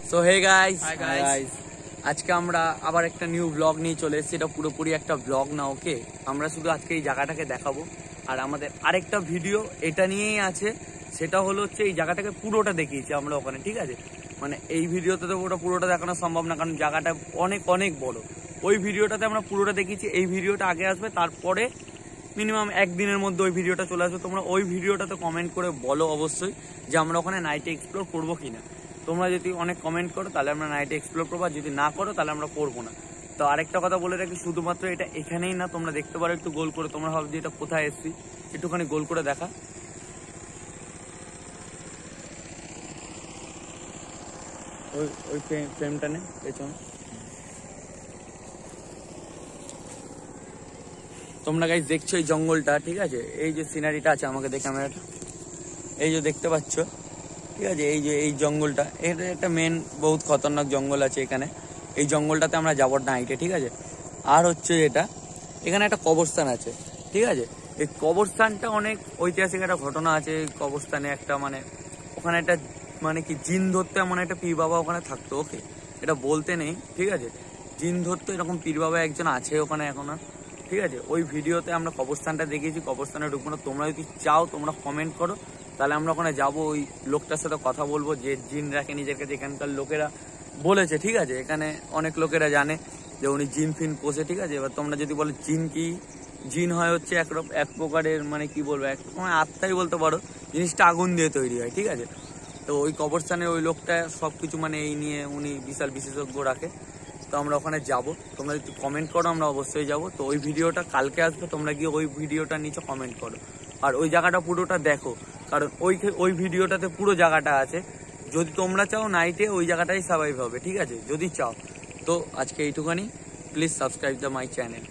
So hey guys, আজকে আমরা আবার একটা নিউ ব্লগ নিয়ে চলে এসেছি। এটা পুরোপুরি একটা ব্লগ না, ওকে। আমরা শুধু আজকে এই জায়গাটাকে দেখাবো, আর আমাদের আরেকটা ভিডিও এটা নিয়েই আছে। সেটা হলো হচ্ছে এই জায়গাটাকে পুরোটা দেখিয়েছি আমরা ওখানে, ঠিক আছে। মানে এই ভিডিওতে তো পুরোটা দেখানো সম্ভব না, কারণ জায়গাটা অনেক অনেক বড়। ওই ভিডিওটাতে আমরা পুরোটা দেখিয়েছি, এই ভিডিওটা আগে আসবে, তারপরে মিনিমাম একদিনের মধ্যে ওই ভিডিওটা চলে আসবে। তোমরা ওই ভিডিওটাতে কমেন্ট করে বলো অবশ্যই যে আমরা ওখানে নাইটে এক্সপ্লোর করবো কিনা। তোমরা যদি অনেক কমেন্ট করো তাহলে আমরা নাইটে এক্সপ্লোর করবো, আর যদি না করো তাহলে আমরা করবো না। তো আরেকটা কথা বলে রাখি, শুধুমাত্র এটা এখানেই না, তোমরা দেখতে পারো একটু গোল করে। তোমরা ভাবো যে এটা কোথায় এসছি, একটুখানি গোল করে দেখা। ওই ফ্রেমটা নে পেছনে। তোমরা গাইস দেখছো এই জঙ্গলটা, ঠিক আছে। এই যে সিনারিটা আছে, আমাকে দেখে ক্যামেরাটা, এই যে দেখতে পাচ্ছ, ঠিক আছে। এই যে এই জঙ্গলটা, এটা একটা মেন বহুত খতরনাক জঙ্গল আছে এখানে। এই জঙ্গলটাতে আমরা যাবো নাইটে, ঠিক আছে। আর হচ্ছে এটা, এখানে একটা কবরস্থান আছে, ঠিক আছে। এই কবরস্থানটা অনেক ঐতিহাসিক একটা ঘটনা আছে। কবরস্থানে একটা মানে ওখানে একটা মানে কি জিন ধরতে এমন একটা পীর বাবা ওখানে থাকতো, ওকে। এটা বলতে নেই, ঠিক আছে। জিন ধরতো এরকম পীর বাবা একজন আছে ওখানে এখন, ঠিক আছে। ওই ভিডিওতে আমরা কবরস্থানটা দেখিয়েছি, কবরস্থানে ঢুকবো না। তোমরা যদি চাও তোমরা কমেন্ট করো, তাহলে আমরা ওখানে যাবো, ওই লোকটার সাথে কথা বলবো যে জিন রাখে নিজের কাছে। এখানকার লোকেরা বলেছে, ঠিক আছে। এখানে অনেক লোকেরা জানে যে উনি জিন ফিন পোষে, ঠিক আছে। এবার তোমরা যদি বলো জিন কি, জিন হয় হচ্ছে এক প্রকারের মানে কি বলবো, এক সময় আত্মাই বলতে পারো। জিনিসটা আগুন দিয়ে তৈরি হয়, ঠিক আছে। তো ওই কবরস্থানে ওই লোকটা সবকিছু মানে এই নিয়ে উনি বিশাল বিশেষজ্ঞ রাখে। তো আমরা ওখানে যাব, তোমরা যদি কমেন্ট করো আমরা অবশ্যই যাব। তো ওই ভিডিওটা কালকে আসবে, তোমরা গিয়ে ওই ভিডিওটা নিচে কমেন্ট করো, আর ওই জায়গাটা পুরোটা দেখো, কারণ ওই ভিডিওটাতে পুরো জায়গাটা আছে। যদি তোমরা চাও নাইটে ওই জায়গাটাই সার্ভাইভ হবে, ঠিক আছে, যদি চাও। তো আজকে এইটুখানি। Please subscribe the my channel.